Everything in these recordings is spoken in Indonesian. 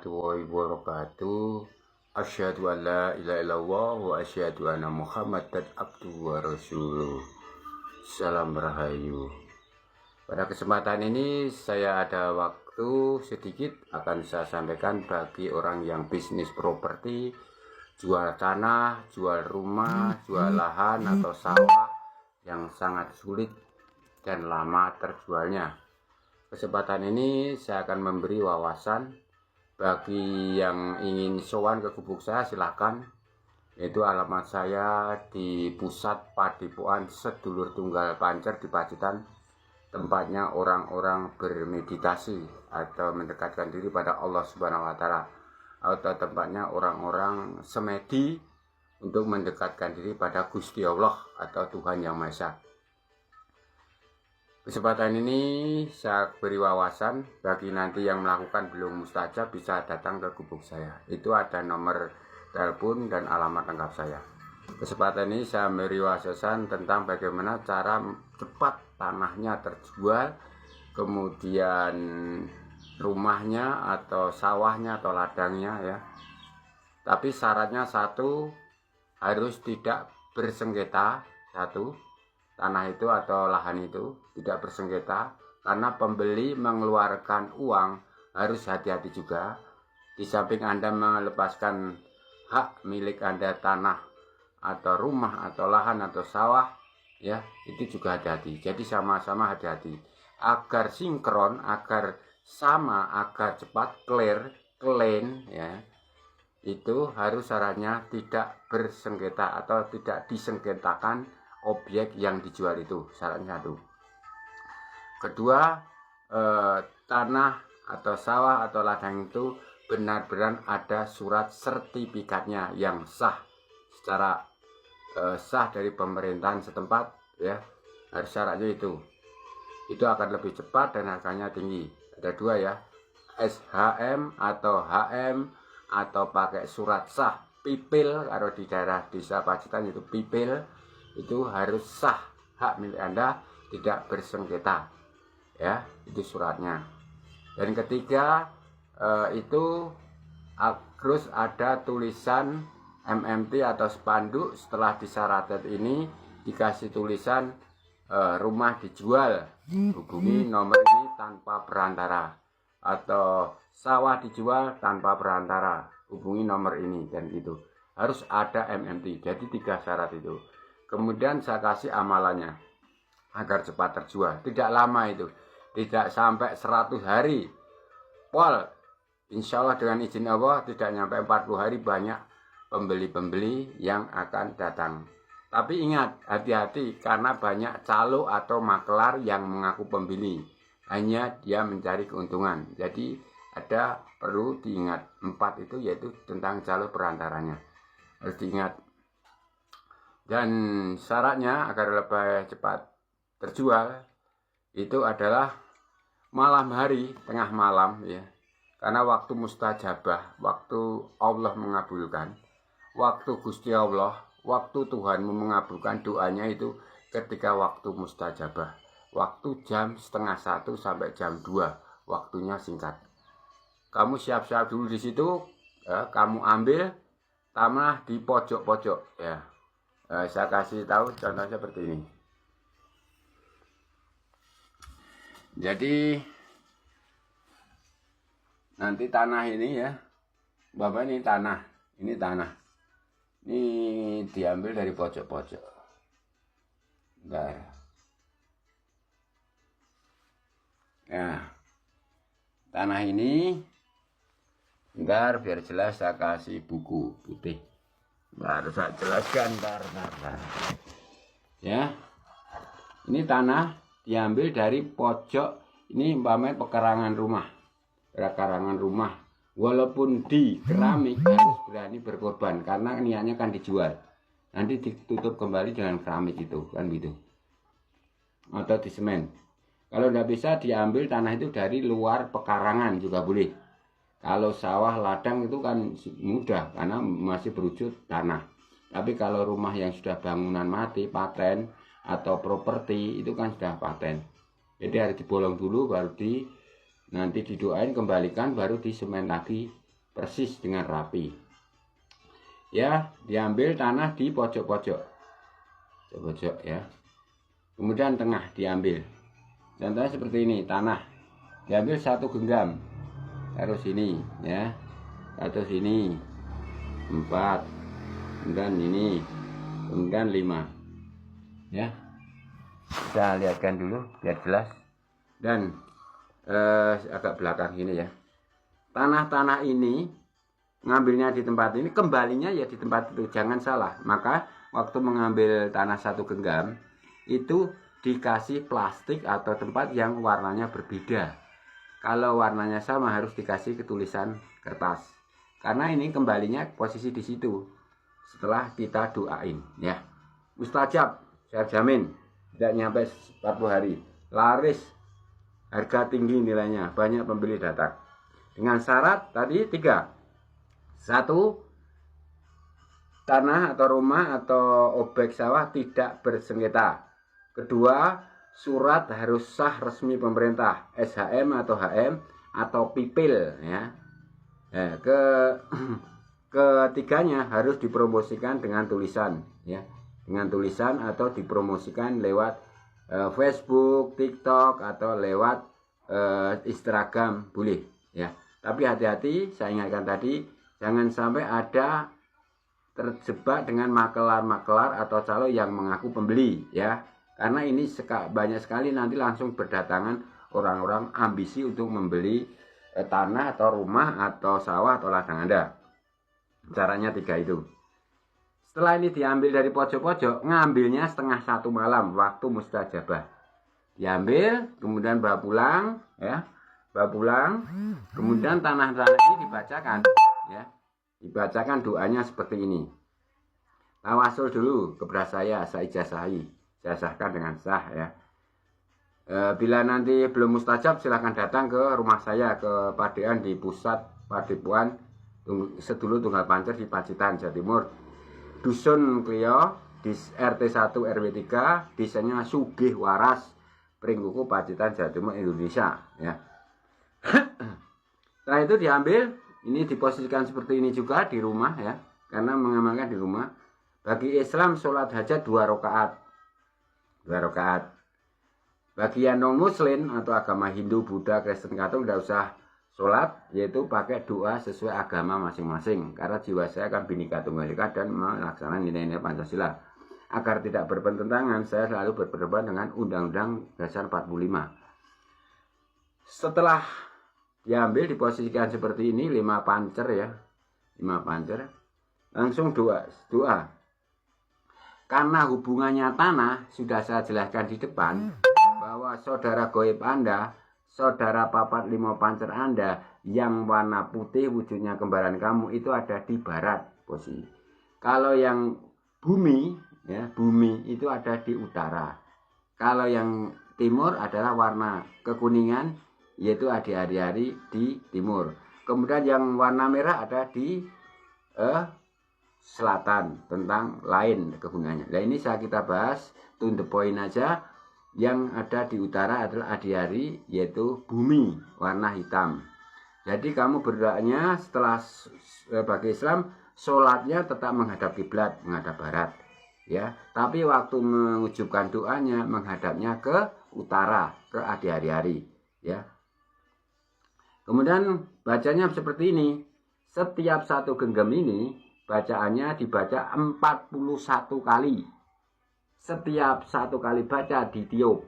Warahmatullahi wabarakatuh. Asyhadu an la ilaha illallah wa asyhadu anna Muhammadan abduhu wa rasuluh. Salam rahayu. Pada kesempatan ini saya ada waktu sedikit akan saya sampaikan bagi orang yang bisnis properti, jual tanah, jual rumah, jual lahan atau sawah yang sangat sulit dan lama terjualnya. Kesempatan ini saya akan memberi wawasan bagi yang ingin sowan ke gubuk saya, silakan. Itu alamat saya di Pusat Padipuan Sedulur Tunggal Pancer di Pacitan. Tempatnya orang-orang bermeditasi atau mendekatkan diri pada Allah Subhanahu wa Ta'ala, atau tempatnya orang-orang semedi untuk mendekatkan diri pada Gusti Allah atau Tuhan Yang Maha Esa. Kesempatan ini saya beri wawasan bagi nanti yang melakukan belum mustajab bisa datang ke gubuk saya. Itu ada nomor telepon dan alamat lengkap saya. Kesempatan ini saya beri wawasan tentang bagaimana cara cepat tanahnya terjual, kemudian rumahnya atau sawahnya atau ladangnya ya. Tapi syaratnya satu, harus tidak bersengketa. Satu, tanah itu atau lahan itu tidak bersengketa, karena pembeli mengeluarkan uang harus hati-hati juga. Di samping Anda melepaskan hak milik Anda, tanah atau rumah atau lahan atau sawah ya, itu juga hati-hati. Jadi sama-sama hati-hati agar sinkron, agar sama, agar cepat, clean ya. Itu harus syaratnya tidak bersengketa atau tidak disengketakan objek yang dijual, itu syaratnya satu. Kedua, tanah atau sawah atau ladang itu benar-benar ada surat sertifikatnya yang sah, secara sah dari pemerintahan setempat ya. Harus syaratnya itu akan lebih cepat dan harganya tinggi. Ada dua ya, SHM atau HM atau pakai surat sah pipil. Kalau di daerah desa Pacitan itu pipil, itu harus sah, hak milik Anda tidak bersengketa ya, itu suratnya. Dan ketiga, itu harus ada tulisan MMT atau spanduk. Setelah disyaratkan ini dikasih tulisan rumah dijual, hubungi nomor ini tanpa perantara, atau sawah dijual tanpa perantara, hubungi nomor ini. Dan itu harus ada MMT. Jadi tiga syarat itu. Kemudian saya kasih amalannya agar cepat terjual. Tidak lama itu, tidak sampai 100 hari. Pol, insya Allah dengan izin Allah tidak sampai 40 hari banyak pembeli-pembeli yang akan datang. Tapi ingat, hati-hati karena banyak calo atau makelar yang mengaku pembeli. Hanya dia mencari keuntungan. Jadi ada perlu diingat 4 itu, yaitu tentang calo perantaranya. Harus diingat. Dan syaratnya agar lebih cepat terjual itu adalah malam hari, tengah malam ya. Karena waktu mustajabah, waktu Allah mengabulkan, waktu Gusti Allah, waktu Tuhan mengabulkan doanya itu ketika waktu mustajabah. Waktu jam 12:30 sampai jam 2, waktunya singkat. Kamu siap-siap dulu di situ, ya, kamu ambil tanah di pojok-pojok ya. Saya kasih tahu contohnya seperti ini. Jadi nanti tanah ini ya, Bapak, ini tanah, ini diambil dari pojok-pojok. Bentar. Nah, tanah ini, bentar biar jelas saya kasih buku putih. Harus saya jelaskan, bentar. Ya, ini tanah diambil dari pojok. Ini umpamanya pekarangan rumah, walaupun di keramik harus berani berkorban karena niatnya kan dijual. Nanti ditutup kembali dengan keramik itu kan gitu, atau di semen. Kalau tidak bisa diambil tanah itu dari luar pekarangan juga boleh. Kalau sawah ladang itu kan mudah karena masih berwujud tanah. Tapi kalau rumah yang sudah bangunan mati, paten atau properti itu kan sudah paten. Jadi harus dibolong dulu, baru nanti didoain kembalikan, baru disemen lagi persis dengan rapi. Ya, diambil tanah di pojok-pojok ya. Kemudian tengah diambil. Contohnya seperti ini, tanah diambil 1 genggam, taruh sini ya, atau sini 4, kemudian ini, kemudian 5 ya. Kita lihatkan dulu biar jelas. Dan agak belakang ini ya, tanah-tanah ini ngambilnya di tempat ini, kembalinya ya di tempat itu, jangan salah. Maka waktu mengambil tanah 1 genggam itu dikasih plastik atau tempat yang warnanya berbeda. Kalau warnanya sama harus dikasih ketulisan kertas, karena ini kembalinya posisi di situ setelah kita doain ya. Mustajab, saya jamin tidak nyampe 40 hari laris, harga tinggi nilainya, banyak pembeli datang. Dengan syarat tadi 3. 1, tanah atau rumah atau objek sawah tidak bersengketa. 2, surat harus sah resmi pemerintah, SHM atau HM atau PIPIL ya. Ketiganya harus dipromosikan dengan tulisan ya, dengan tulisan atau dipromosikan lewat Facebook, TikTok atau lewat Instagram boleh ya. Tapi hati-hati, saya ingatkan tadi, jangan sampai ada terjebak dengan makelar-makelar atau calo yang mengaku pembeli ya. Karena ini banyak sekali nanti langsung berdatangan orang-orang ambisi untuk membeli tanah atau rumah atau sawah atau ladang Anda. Caranya 3 itu. Setelah ini diambil dari pojok-pojok, ngambilnya setengah 1 malam waktu mustajabah. Diambil, kemudian bawa pulang ya, bawa pulang. Kemudian tanah-tanah ini dibacakan ya, dibacakan doanya seperti ini. Tawasul dulu kepada saya ijazahi, saya sahkan dengan sah ya. Bila nanti belum mustajab, silahkan datang ke rumah saya, ke Padean di Pusat Padepokan Sedulur Tunggal Pancer di Pacitan, Jawa Timur. Dusun Klio di RT 1 RW 3, desanya Sugih Waras, Pringkuku, Pacitan, Jawa Timur, Indonesia ya. Setelah itu diambil, ini diposisikan seperti ini juga di rumah ya, karena mengamalkan di rumah. Bagi Islam sholat hajat 2 rakaat. 2 rakaat. Bagi yang non muslim atau agama Hindu, Buddha, Kristen, Katolik tidak usah sholat, yaitu pakai doa sesuai agama masing-masing, karena jiwa saya akan Bhinneka Tunggal Ika dan melaksanakan nilai-nilai Pancasila. Agar tidak bertentangan, saya selalu berpedoman dengan Undang-Undang Dasar 45. Setelah diambil, diposisikan seperti ini, 5 pancer ya, 5 pancer, langsung doa. Karena hubungannya tanah sudah saya jelaskan di depan, bahwa saudara goib Anda, saudara papat 5 pancer Anda yang warna putih wujudnya kembaran kamu itu ada di barat posisi. Kalau yang bumi ya, bumi itu ada di utara. Kalau yang timur adalah warna kekuningan, yaitu hari-hari di timur. Kemudian yang warna merah ada di selatan, tentang lain kegunaannya. Nah ini kita bahas to the point aja. Yang ada di utara adalah hari-hari, yaitu bumi warna hitam. Jadi kamu berdoanya setelah bagi Islam, sholatnya tetap menghadap kiblat, menghadap barat ya. Tapi waktu mengucapkan doanya menghadapnya ke utara, ke hari-hari ya. Kemudian bacanya seperti ini. Setiap 1 genggam ini bacaannya dibaca 41 kali. Setiap 1 kali baca ditiup.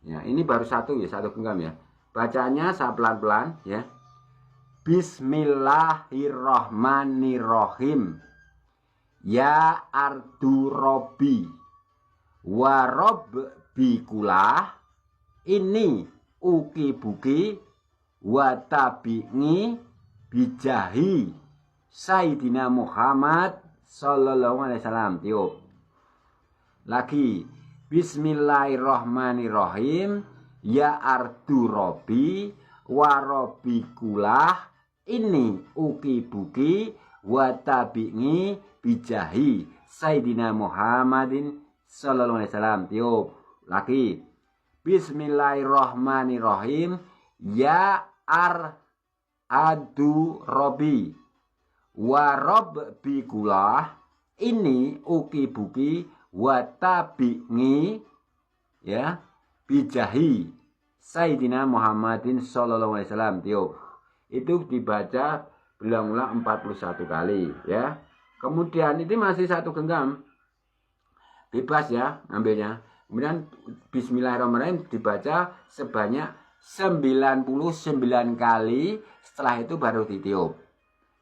Ya, ini baru 1 ya, 1 genggam ya. Bacanya saya pelan-pelan ya. Bismillahirrahmanirrahim. Ya ardu robbi wa robbikulah ini uki buki wa tabi'ni bijahi Sayyidina Muhammad sallallahu alaihi wasallam. Tiup. Lagi. Bismillahirrahmanirrahim. Ya ardu robbi wa robbikulah ini uki buki wa tabi'ni bijahi Sayyidina Muhammadin sallallahu alaihi wasallam. Tiup. Lagi. Bismillahirrahmanirrahim. Ya adu robbi warob bikulah, ini uki buki, watabingi, ya, bijahi Sayyidina Muhammadin sallallahu alaihi wasallam. Tiup. Itu dibaca berulang-ulang 41 kali, ya. Kemudian ini masih satu genggam. Bebas ya ngambilnya. Kemudian bismillahirrahmanirrahim dibaca sebanyak 99 kali, setelah itu baru ditiup.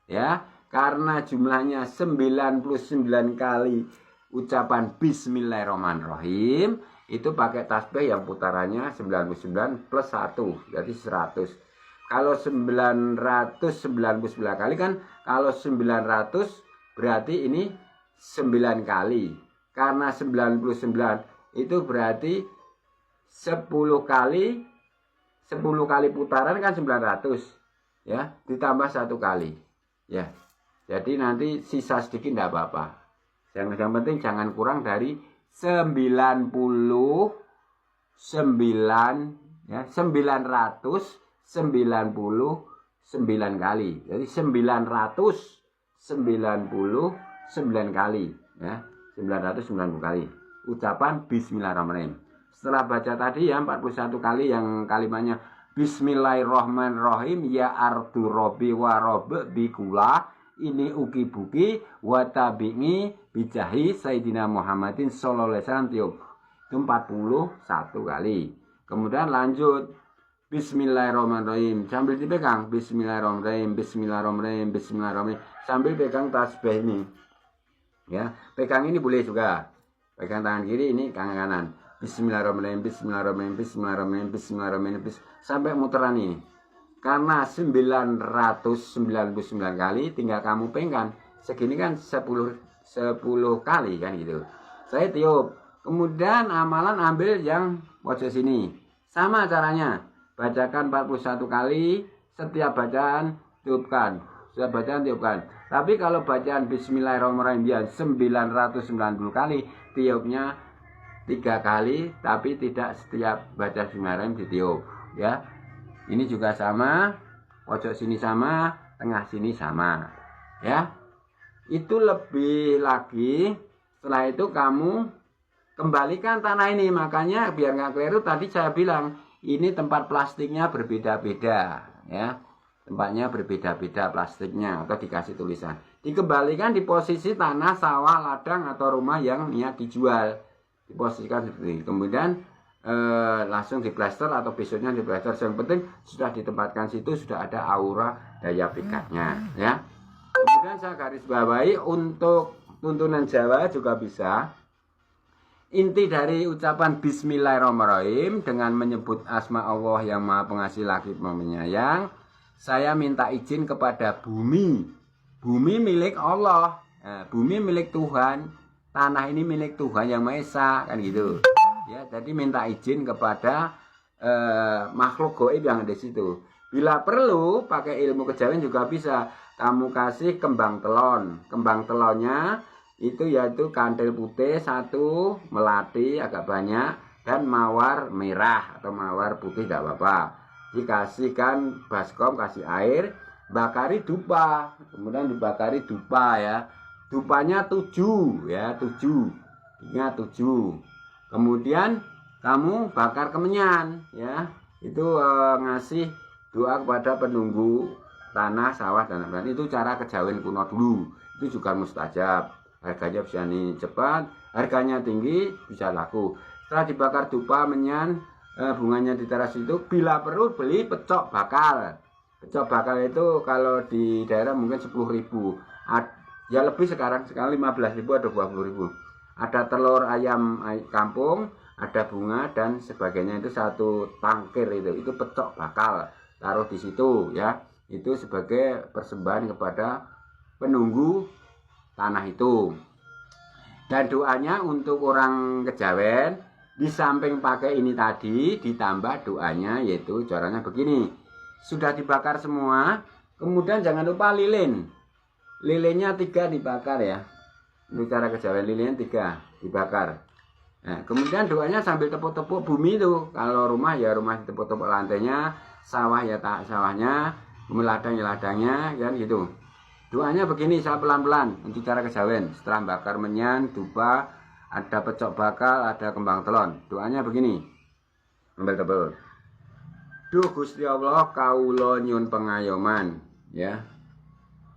Ya, karena jumlahnya 99 kali ucapan bismillahirrahmanirrahim, itu pakai tasbih yang putarannya 99 plus 1, jadi 100. Kalau 999 kali kan, kalau 900 berarti ini 9 kali. Karena 99 itu berarti 10 kali putaran kan 900, ya, ditambah 1 kali, ya. Jadi nanti sisa sedikit tidak apa-apa. Yang penting jangan kurang dari 99, ya, 999 kali. Jadi 999 kali, ya. 990 kali ucapan bismillahirrahmanirrahim. Setelah baca tadi ya 41 kali yang kalimatnya bismillahirrahmanirrahim, ya ardu robi wa rob bikula, ini uki buki watabingi bijahi Sayyidina Muhammadin sallallahu alaihi wasallam. Itu 41 kali. Kemudian lanjut bismillahirrahmanirrahim sambil dipegang, bismillahirrahmanirrahim, bismillahirrahmanirrahim, bismillahirrahmanirrahim, sambil pegang tasbih ini. Ya, pegang ini boleh juga. Pegang tangan kiri, ini tangan kanan. Bismillahirrahmanirrahim, bismillahirrahmanirrahim, bismillahirrahmanirrahim, bismillahirrahmanirrahim, sampai muteran ini. Karena 999 kali, tinggal kamu pegang. Segini kan 10 kali kan gitu. Saya tiup. Kemudian amalan ambil yang pojok sini. Sama caranya. Bacakan 41 kali, setiap bacaan tiupkan. Setiap bacaan tiupkan. Tapi kalau bacaan bismillahirrahmanirrahim yang 990 kali, tiupnya 3 kali, tapi tidak setiap baca bismillahirrahmanirrahim ditiup, ya. Ini juga sama, pojok sini sama, tengah sini sama, ya. Itu lebih lagi, setelah itu kamu kembalikan tanah ini. Makanya biar nggak keliru, tadi saya bilang ini tempat plastiknya berbeda-beda, ya. Tempatnya berbeda-beda plastiknya atau dikasih tulisan. Dikembalikan di posisi tanah, sawah, ladang atau rumah yang niat dijual. Diposisikan seperti ini. Kemudian langsung diplaster atau besoknya diplaster. Yang penting sudah ditempatkan situ, sudah ada aura daya pikatnya, ya. Kemudian saya garis bawahi untuk tuntunan Jawa juga bisa. Inti dari ucapan bismillahirrahmanirrahim dengan menyebut asma Allah yang Maha Pengasih lagi Penyayang. Saya minta izin kepada bumi. Bumi milik Allah, bumi milik Tuhan, tanah ini milik Tuhan yang Maha Esa, kan gitu. Ya, jadi minta izin kepada makhluk gaib yang ada di situ. Bila perlu pakai ilmu kejawen juga bisa. Kamu kasih kembang telon. Kembang telonnya itu yaitu kantil putih 1, melati agak banyak, dan mawar merah atau mawar putih tidak apa-apa. Dikasihkan baskom, kasih air, bakari dupa, kemudian dibakari dupa, ya. Dupanya 7, ya, 7. Ingat 7. Kemudian kamu bakar kemenyan, ya. Itu ngasih doa kepada penunggu tanah, sawah dan lain-lain. Itu cara kejawen kuno dulu. Itu juga mustajab. Harganya bisa nih cepat, harganya tinggi, bisa laku. Setelah dibakar dupa, menyan, bunganya di teras itu, bila perlu beli pecok bakal. Pecok bakal itu kalau di daerah mungkin 10.000. Ya lebih sekarang 15.000 atau 20.000. Ada telur ayam kampung, ada bunga dan sebagainya, itu 1 tangkir itu pecok bakal. Taruh di situ, ya. Itu sebagai persembahan kepada penunggu tanah itu. Dan doanya untuk orang kejawen, di samping pakai ini tadi, ditambah doanya, yaitu caranya begini. Sudah dibakar semua, kemudian jangan lupa lilin. Lilinnya 3 dibakar, ya. Ini cara kejawen, lilinnya 3 dibakar. Nah, kemudian doanya sambil tepuk-tepuk bumi itu. Kalau rumah ya rumah tepuk-tepuk lantainya, sawah ya tak sawahnya, ladang ya ladangnya, kan gitu. Doanya begini, saya pelan-pelan untuk cara kejawen. Setelah bakar menyan, dupa, ada pecok bakal, ada kembang telon. Doanya begini. Ambil tebel. Duh Gusti Allah, kawula nyun pengayoman, ya.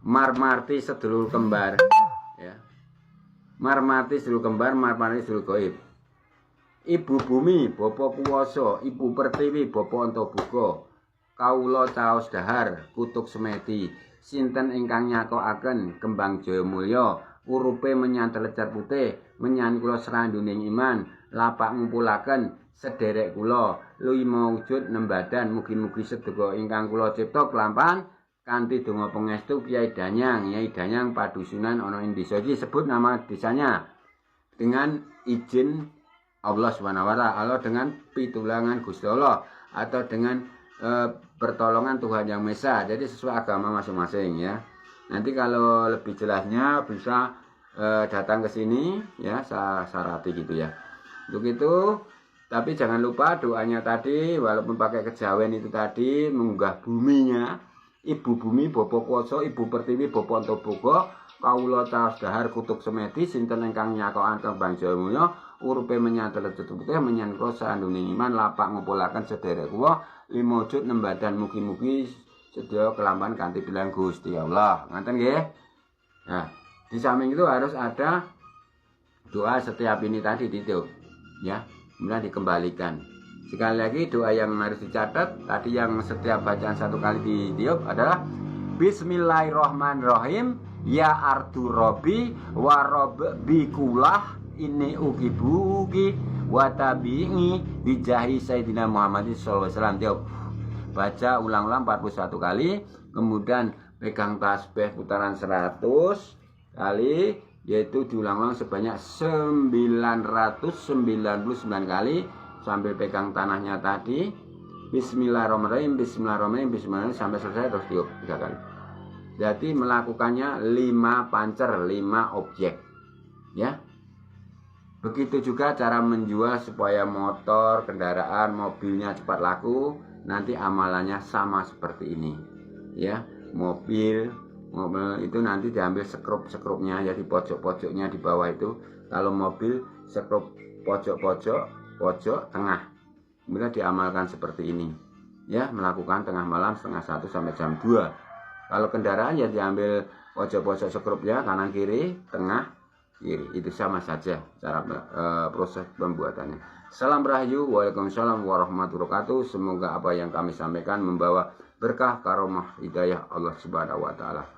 Marmarti sedulur kembar, ya. Marmarti sedulur kembar, marmarti sedulur gaib. Ibu bumi, bapa kuwasa, ibu pertiwi, bapa antabuka. Kawula caos dahar, kutuk semeti. Sinten ingkang nyakokaken kembang jaya mulya, urupe menyan telecat putih, menyan kula seranduning iman, lapak ngumpulaken sederek kula, lima wujud nembadan, mugi-mugi sedaya ingkang kula cipta kelampahan kanthi donga pangestu Kyai Danyang padusunan ana ing desa iki. Sebut nama desanya dengan izin Allah Subhanahu wa taala, dengan pitulungan Gusti Allah atau dengan pertolongan Tuhan Yang Maha Esa. Jadi sesuai agama masing-masing, ya. Nanti kalau lebih jelasnya bisa datang ke sini, ya, saya syarati gitu ya. Untuk itu, tapi jangan lupa doanya tadi, walaupun pakai kejawen itu tadi, mengunggah buminya, ibu bumi, bapa kuwasa, ibu pertiwi, bapa antaboga, kawula caos dahar, kutuk semeti, sinten ingkang nyakokaken kembang jaya mulya, urupe menyan telecat putih, menyan kula sanduning iman, lapak ngumpulaken sederek kula, lima wujud nembadan, mugi-mugi sedaya kelampahan kanthi bilang Gusti Allah. Ngaten nggih. Nah, di samping itu harus ada doa setiap ini tadi itu, ya. Kemudian dikembalikan. Sekali lagi doa yang harus dicatat tadi, yang setiap bacaan satu kali ditiup adalah Bismillahirrahmanirrahim. Ya ardu robi wa robbi kulah ini ugi watabi'i bijahi Sayyidina Muhammad sallallahu alaihi wasallam. Tiup, baca ulang-ulang 41 kali, kemudian pegang tasbih putaran 100 kali, yaitu diulang-ulang sebanyak 999 kali sambil pegang tanahnya tadi. Bismillahirrahmanirrahim, bismillahirrahmanirrahim, bismillahirrahmanirrahim sampai selesai, terus tiup 3 kali. Jadi melakukannya 5 pancer, 5 objek, ya. Begitu juga cara menjual supaya motor, kendaraan, mobilnya cepat laku. Nanti amalannya sama seperti ini, ya. Mobil itu nanti diambil sekrup-sekrupnya, jadi pojok-pojoknya di bawah itu. Kalau mobil sekrup pojok, tengah. Kemudian diamalkan seperti ini, ya. Melakukan tengah malam setengah 1 sampai jam 2. Kalau kendaraan ya diambil pojok-pojok sekrupnya, kanan kiri, tengah kiri. Itu sama saja cara proses pembuatannya. Salam Rahayu, waalaikumsalam warahmatullahi wabarakatuh. Semoga apa yang kami sampaikan membawa berkah, karomah, hidayah Allah Subhanahu wa taala.